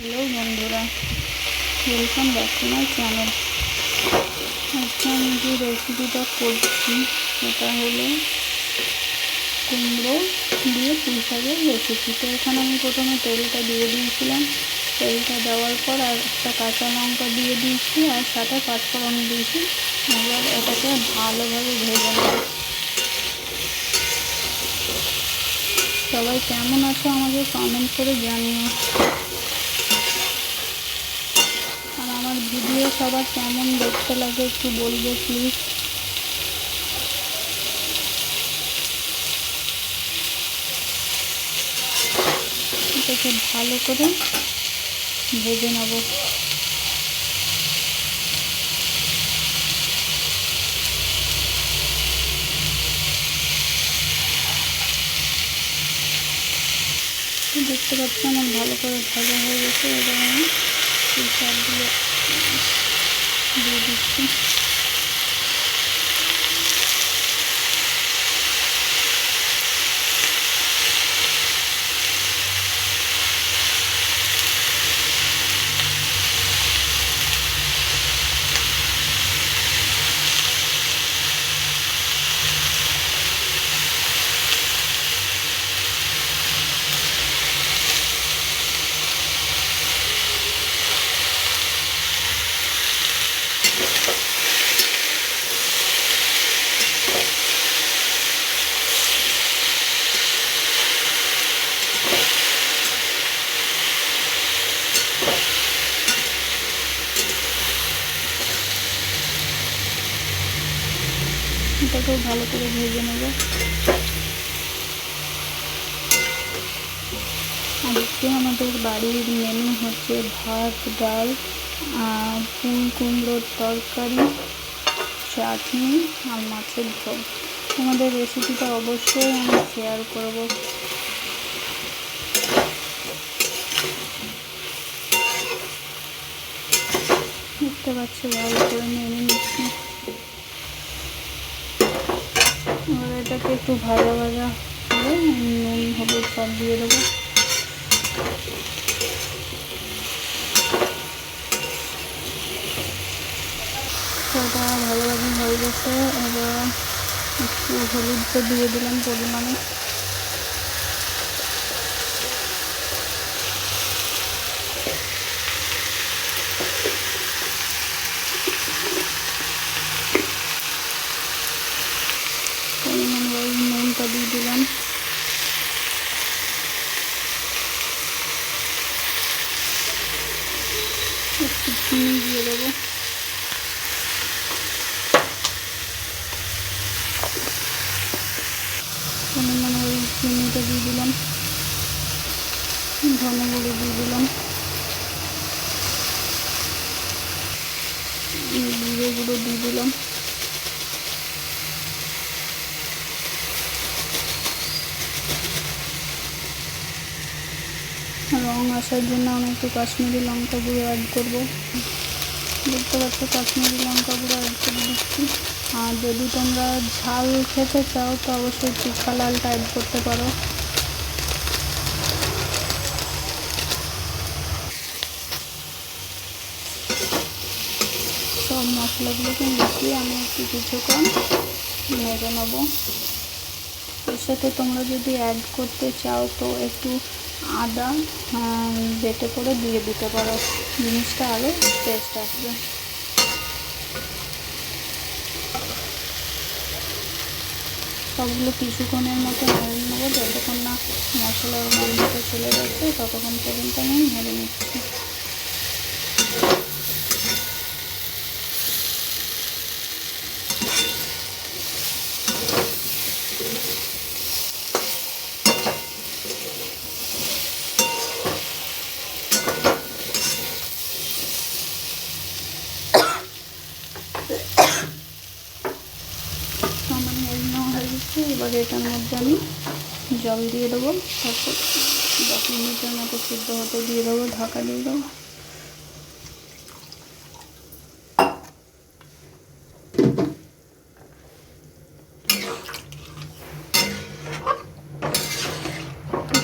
Hello বন্ধুরা, welcome back to my channel. আজকে আমি যে রেসিপিটা করছি সেটা হলো কুমড়ো দিয়ে পুঁই শাকের রেসিপি। তো এখানে আমি প্রথমে তেলটা দিয়ে দিয়েছিলাম। তেলটা দেওয়ার পর আর একটা কাঁচা লঙ্কা দিয়ে দিয়েছি আর সাথে পাঁচফোড়ন দিয়েছি। এবার এটাকে ভালোভাবে ভেজে নেব। সবাই কেমন আছো আমাকে কমেন্ট করে জানিও। আর আমার ভিডিও সবার কেমন দেখতে লাগে একটু বলবে প্লিজ। এটাকে ভালো করে ভেজে নেব। দেখতে পাচ্ছি আমার ভালো করে ভাজা হয়ে গেছে। এবার আমি এই শাকগুলো দিয়ে দিচ্ছি। এটাকেও ভালো করে ভেজে নেব। আজকে আমাদের বাড়ির মেনু হচ্ছে ভাত, ডাল, পুঁই কুমড়োর তরকারি, চাটনি আর মাছের ঝোল। তোমাদের রেসিপিটা অবশ্যই আমি শেয়ার করব। দেখতে পাচ্ছি ভালো করে নেড়ে নিচ্ছি। এবার এটাকে একটু ভাজা ভাজা করে নুন হলুদ সব দিয়ে দেবো। ওটা ভালোভাবে হয়ে গেছে। এবার একটু হলুদটা দিয়ে দিলাম পরিমাণে। নুনটা দিয়ে দিলাম। একটু চিনি দিয়ে দেবো। পরিমাণে ওই চিনিটা দিয়ে দিলাম। ধনে গুঁড়ো দিয়ে দিলাম। জিরে গুঁড়ো দিয়ে দিলাম। রং আসার জন্য আমি একটু কাশ্মীরি লঙ্কা গুঁড়ো অ্যাড করবো। দেখতে পাচ্ছ কাশ্মীরি লঙ্কা গুঁড়ো অ্যাড করে দিচ্ছি। আর যদি তোমরা ঝাল খেতে চাও তো অবশ্যই তীখা লালটা অ্যাড করতে পারো। সব মশলাগুলোকে মিশিয়ে আমি একটু কিছুক্ষণ নেড়ে নেবো। এর সাথে তোমরা যদি অ্যাড করতে চাও তো একটু আদা বেটে করে দিয়ে দিতে পারো, জিনিসটা আরও টেস্ট আসবে। সবগুলো কিছুক্ষণের মতো নেড়ে নেবো, যতক্ষণ না মশলার গন্ধটা চলে যাচ্ছে ততক্ষণ পর্যন্ত আমি নেড়ে নিচ্ছি। আমার নেড়ে হয়ে গেছে। এবার এটার মধ্যে আমি জল দিয়ে দেবো। তারপর 10 মিনিটের মতো সিদ্ধ হতে দিয়ে দেবো, ঢাকা দিয়ে দেবো।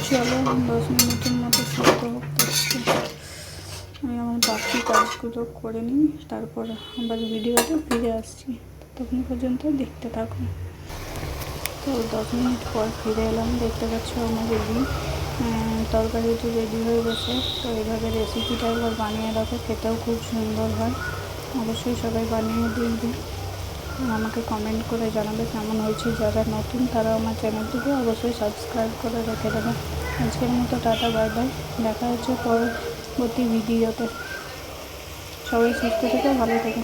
চলো 10 মিনিটের মতো সিদ্ধ হোক। বাকি কাজগুলো করে নিই, তারপর আবার ভিডিওতে ফিরে আসছি। তখন পর্যন্ত দেখতে থাকুন। তো 10 মিনিট পর ফিরে এলাম। দেখতে পাচ্ছ আমার রেডি, তরকারিটি রেডি হয়ে গেছে। তো এইভাবে রেসিপিটা একবার বানিয়ে রাখো, খেতেও খুব সুন্দর হয়। অবশ্যই সবাই বানিয়ে দেখবে আর আমাকে কমেন্ট করে জানাবে কেমন হয়েছে। যারা নতুন তারা আমার চ্যানেলটিকে অবশ্যই সাবস্ক্রাইব করে রেখে দেবে। আজকের মতো টাটা, বাই বাই। দেখা হচ্ছে পরবর্তী ভিডিওতে। সবাই সুস্থ থেকে ভালো থেকো।